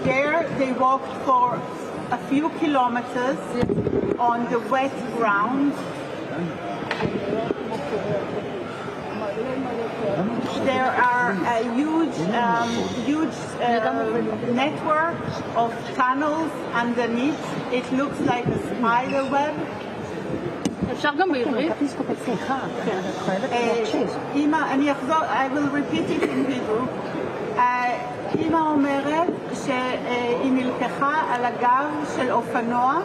There they walked for a few kilometers on the wet ground. There are a huge network of tunnels underneath. It looks like a spider web. I will repeat it in Hebrew. אמא אומרת שהיא נלקחה על הגב של אופנוע,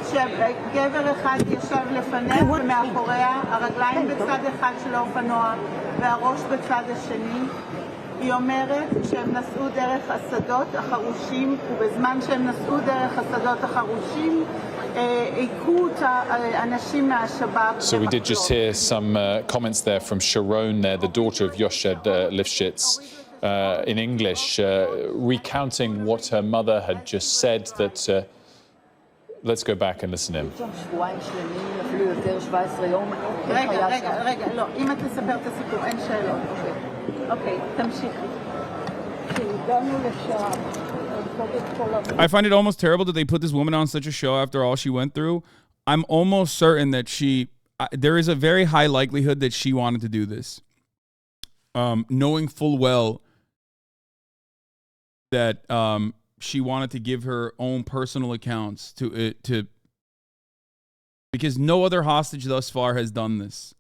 שגבר אחד ישב לפניה ומאחוריה, הרגליים בצד אחד של האופנוע והראש בצד השני. היא אומרת שהם נסעו דרך השדות החרושים, ובזמן שהם נסעו דרך השדות החרושים, So we did just hear some comments there from Sharon there, the daughter of Yoshed Lifshitz, in English, recounting what her mother had just said. That let's go back and listen in. I find it almost terrible that they put this woman on such a show after all she went through. I'm almost certain that there is a very high likelihood that she wanted to do this, knowing full well that she wanted to give her own personal accounts because no other hostage thus far has done this.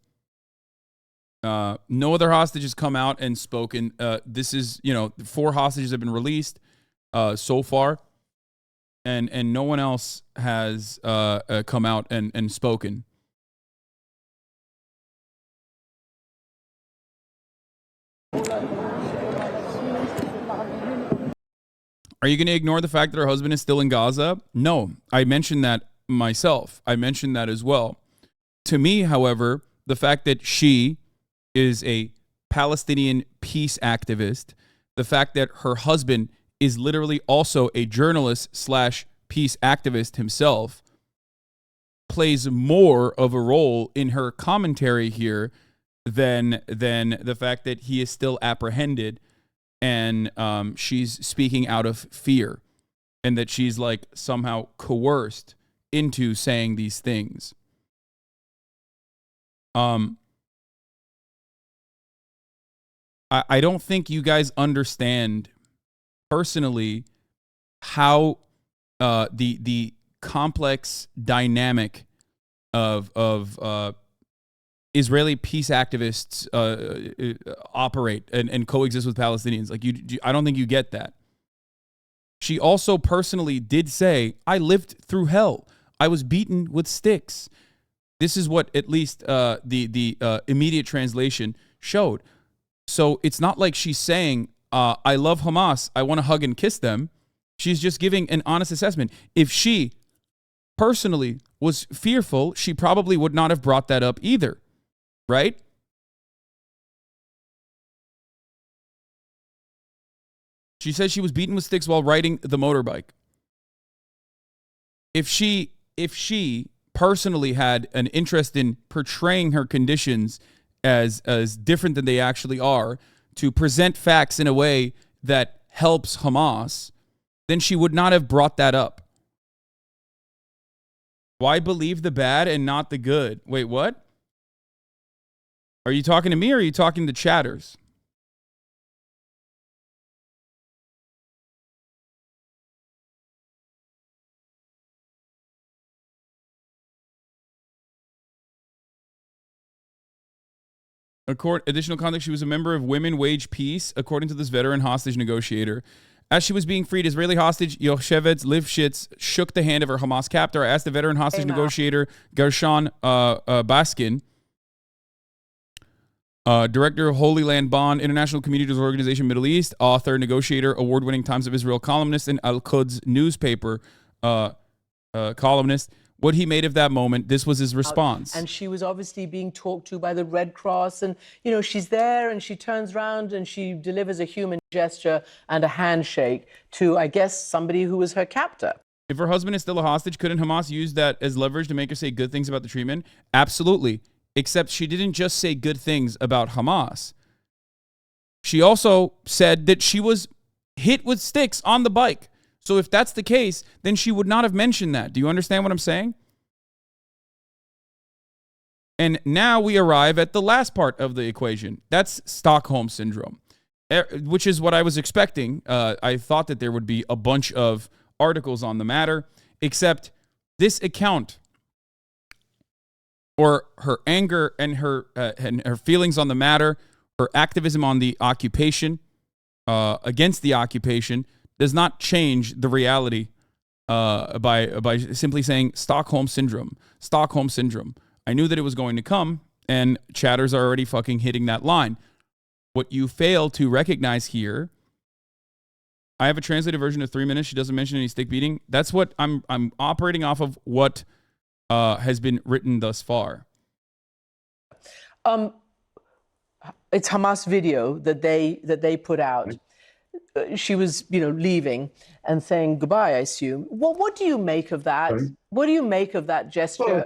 No other hostage has come out and spoken. This is, 4 hostages have been released so far, and no one else has come out and spoken. Are you going to ignore the fact that her husband is still in Gaza? No, I mentioned that myself. I mentioned that as well. To me, however, the fact that she is a Palestinian peace activist, the fact that her husband is literally also a journalist / peace activist himself, plays more of a role in her commentary here than the fact that he is still apprehended and she's speaking out of fear, and that she's like somehow coerced into saying these things. I don't think you guys understand personally how the complex dynamic of Israeli peace activists operate and coexist with Palestinians. Like I don't think you get that. She also personally did say, "I lived through hell. I was beaten with sticks." This is what at least the immediate translation showed. So it's not like she's saying, "I love Hamas. I want to hug and kiss them." She's just giving an honest assessment. If she personally was fearful, she probably would not have brought that up either. Right? She says she was beaten with sticks while riding the motorbike. If she personally had an interest in portraying her conditions as different than they actually are, to present facts in a way that helps Hamas, then she would not have brought that up. Why believe the bad and not the good? Wait, what? Are you talking to me or are you talking to chatters? Additional context, she was a member of Women Wage Peace, according to this veteran hostage negotiator. As she was being freed, Israeli hostage Yoshevet Lifshitz shook the hand of her Hamas captor. I asked the veteran hostage negotiator Gershon Baskin, director of Holy Land Bond, International Communities Organization Middle East, author, negotiator, award-winning Times of Israel columnist, and Al-Quds newspaper columnist, what he made of that moment. This was his response. And she was obviously being talked to by the Red Cross, and she's there and she turns around and she delivers a human gesture and a handshake to, I guess, somebody who was her captor. If her husband is still a hostage, couldn't Hamas use that as leverage to make her say good things about the treatment? Absolutely. except she didn't just say good things about Hamas. She also said that she was hit with sticks on the bike. So if that's the case, then she would not have mentioned that. Do you understand what I'm saying? And now we arrive at the last part of the equation. That's Stockholm Syndrome, which is what I was expecting. I thought that there would be a bunch of articles on the matter, except this account, or her anger and her feelings on the matter, her activism on the occupation, against the occupation, does not change the reality by simply saying Stockholm Syndrome. Stockholm Syndrome. I knew that it was going to come, and chatters are already fucking hitting that line. What you fail to recognize here, I have a translated version of 3 minutes. She doesn't mention any stick beating. That's what I'm operating off of, what has been written thus far. It's Hamas video that they put out. She was, leaving and saying goodbye, I assume. What do you make of that? Sorry? What do you make of that gesture? Well,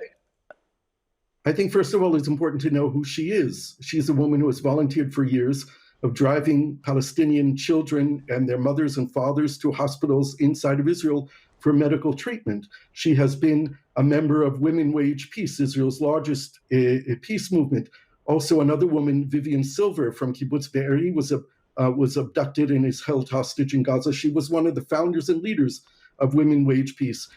I think, first of all, it's important to know who she is. She's a woman who has volunteered for years of driving Palestinian children and their mothers and fathers to hospitals inside of Israel for medical treatment. She has been a member of Women Wage Peace, Israel's largest peace movement. Also, another woman, Vivian Silver from Kibbutz Be'eri, was abducted and is held hostage in Gaza. She was one of the founders and leaders of Women Wage Peace.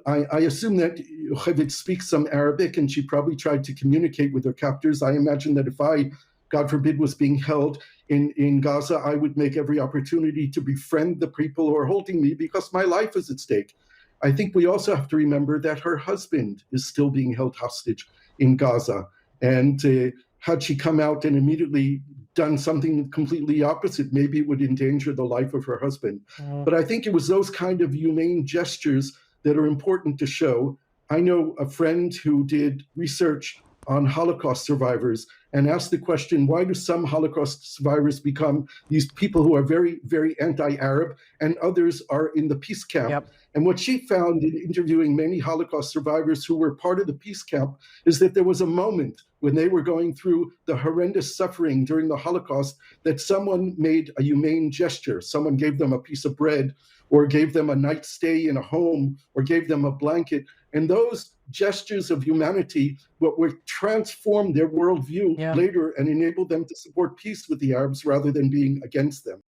I assume that Yocheved speaks some Arabic, and she probably tried to communicate with her captors. I imagine that if I, God forbid, was being held in Gaza, I would make every opportunity to befriend the people who are holding me, because my life is at stake. I think we also have to remember that her husband is still being held hostage in Gaza. And had she come out and immediately done something completely opposite, maybe it would endanger the life of her husband. But I think it was those kind of humane gestures that are important to show. I know a friend who did research on Holocaust survivors and asked the question, why do some Holocaust survivors become these people who are very, very anti-Arab, and others are in the peace camp? Yep. And what she found in interviewing many Holocaust survivors who were part of the peace camp is that there was a moment when they were going through the horrendous suffering during the Holocaust that someone made a humane gesture. Someone gave them a piece of bread, or gave them a night stay in a home, or gave them a blanket. And those gestures of humanity would transform their worldview later and enable them to support peace with the Arabs rather than being against them.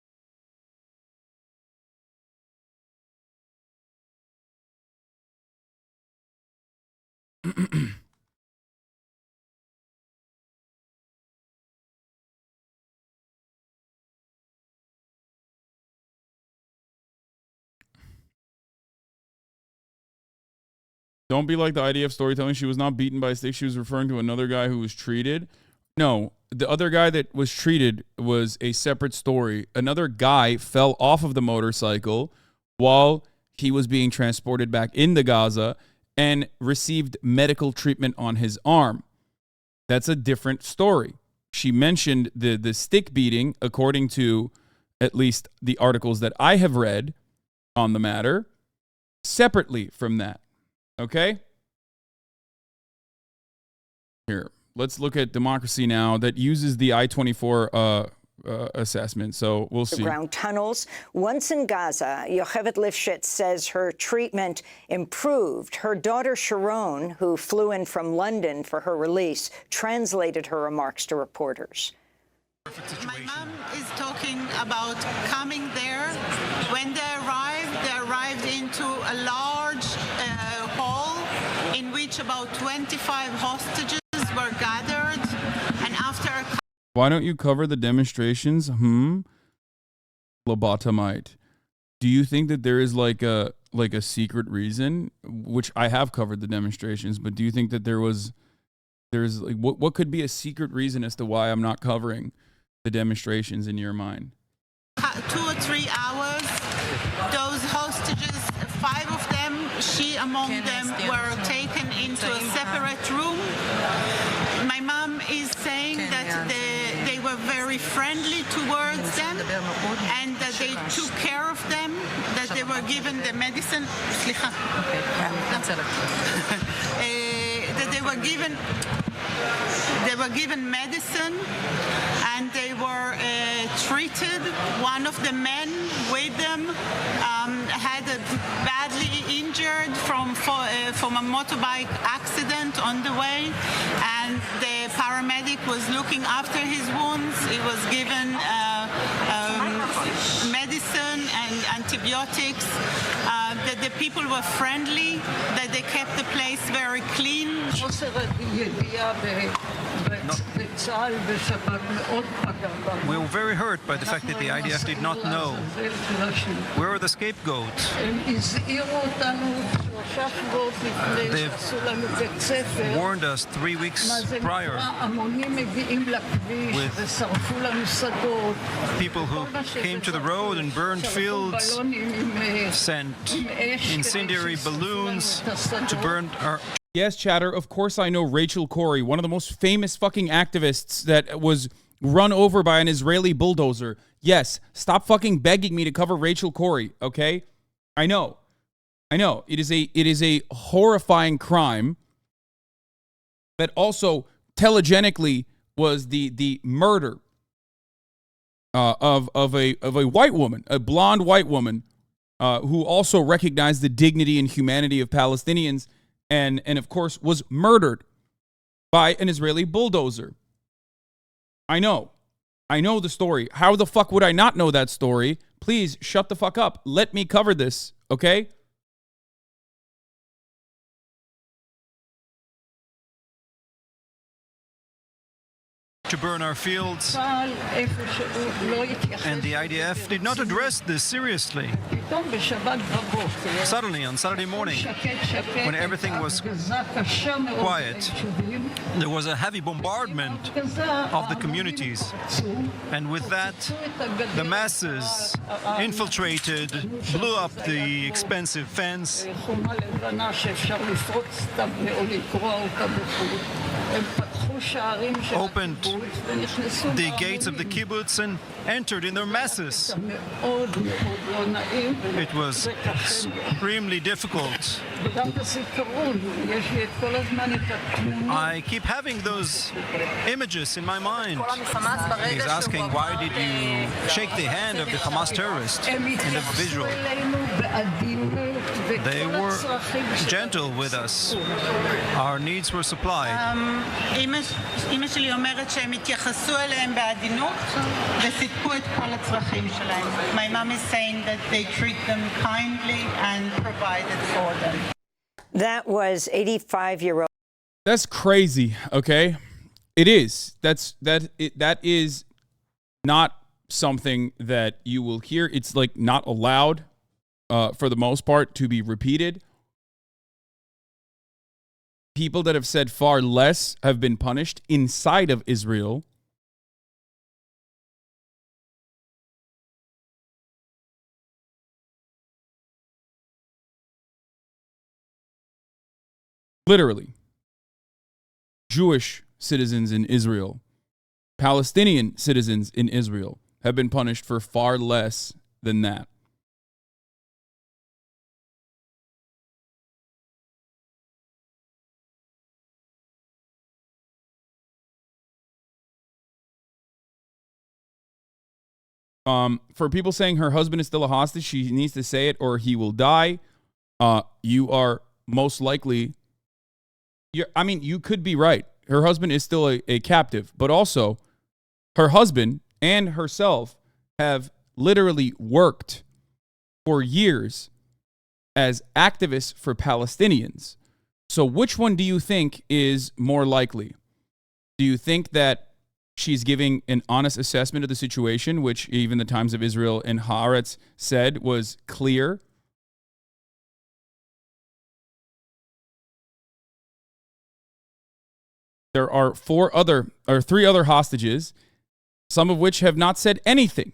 Don't be like the IDF storytelling. She was not beaten by a stick. She was referring to another guy who was treated. No, the other guy that was treated was a separate story. Another guy fell off of the motorcycle while he was being transported back into Gaza and received medical treatment on his arm. That's a different story. She mentioned the stick beating, according to at least the articles that I have read on the matter, separately from that. Okay? Here, let's look at Democracy Now! That uses the I-24 assessment, so we'll see. Ground tunnels. Once in Gaza, Yocheved Lifshitz says her treatment improved. Her daughter Sharon, who flew in from London for her release, translated her remarks to reporters. My mom is talking about coming there. When they arrived into a large hall in which about 25 hostages were gathered, and after a... Why don't you cover the demonstrations? Lobotomite. Do you think that there is like a secret reason? Which I have covered the demonstrations, but do you think that there's like what could be a secret reason as to why I'm not covering the demonstrations in your mind? 2 or 3 hours, those hostages, 5 of them, she among them, were taken into a separate room. My mom is saying that they were very friendly towards them, and that they took care of them, that they were given the medicine. That they were given They were given medicine and they were treated. One of the men with them had a badly injured from a motorbike accident on the way, and the paramedic was looking after his wounds. He was given medicine and antibiotics. That the people were friendly, that they kept the place very clean. We were very hurt by the fact that the IDF did not know where are the scapegoats. They've warned us 3 weeks prior with people who came to the road and burned fields, sent incendiary balloons to burn our... Yes, chatter, of course I know Rachel Corrie, one of the most famous fucking activists that was run over by an Israeli bulldozer. Yes, stop fucking begging me to cover Rachel Corrie, okay? I know. It is a horrifying crime that also telegenically was the murder of a white woman, a blonde white woman, who also recognized the dignity and humanity of Palestinians, and of course was murdered by an Israeli bulldozer. I know the story. How the fuck would I not know that story? Please shut the fuck up. Let me cover this, okay? to burn our fields. And the IDF did not address this seriously. Suddenly, on Saturday morning, when everything was quiet, there was a heavy bombardment of the communities. And with that, the masses infiltrated, blew up the expensive fence, opened the gates of the kibbutz and entered in their masses. It was extremely difficult. I keep having those images in my mind. He's asking, why did you shake the hand of the Hamas terrorist in the visual? They were gentle with us. Our needs were supplied. אמא שלי אומרת שהם התייחסו אליהם בעדינות וסיפקו את כל הצרכים שלהם. My mom is saying that they treat them kindly and provided for them. That was 85-year-old. That's crazy, okay? It is. That is not something that you will hear. It's like not allowed for the most part to be repeated. People that have said far less have been punished inside of Israel. Literally. Jewish citizens in Israel, Palestinian citizens in Israel have been punished for far less than that. For people saying her husband is still a hostage, she needs to say it or he will die. You are most likely... you could be right. Her husband is still a captive, but also her husband and herself have literally worked for years as activists for Palestinians. So which one do you think is more likely? Do you think that she's giving an honest assessment of the situation, which even the Times of Israel and Haaretz said was clear? There are three other hostages, some of which have not said anything.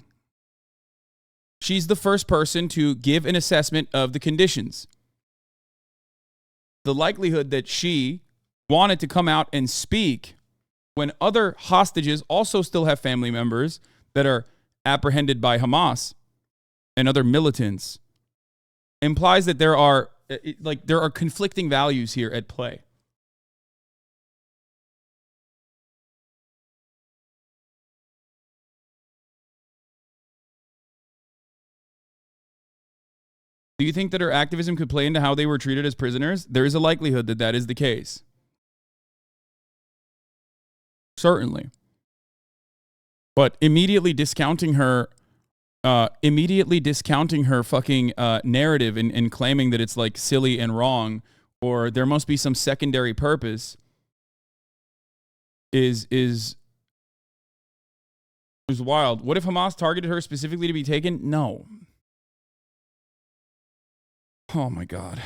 She's the first person to give an assessment of the conditions. The likelihood that she wanted to come out and speak when other hostages also still have family members that are apprehended by Hamas and other militants implies that there are conflicting values here at play. Do you think that her activism could play into how they were treated as prisoners? There is a likelihood that that is the case. Certainly. But immediately discounting her fucking narrative and claiming that it's like silly and wrong, or there must be some secondary purpose is wild. What if Hamas targeted her specifically to be taken? No. Oh my God.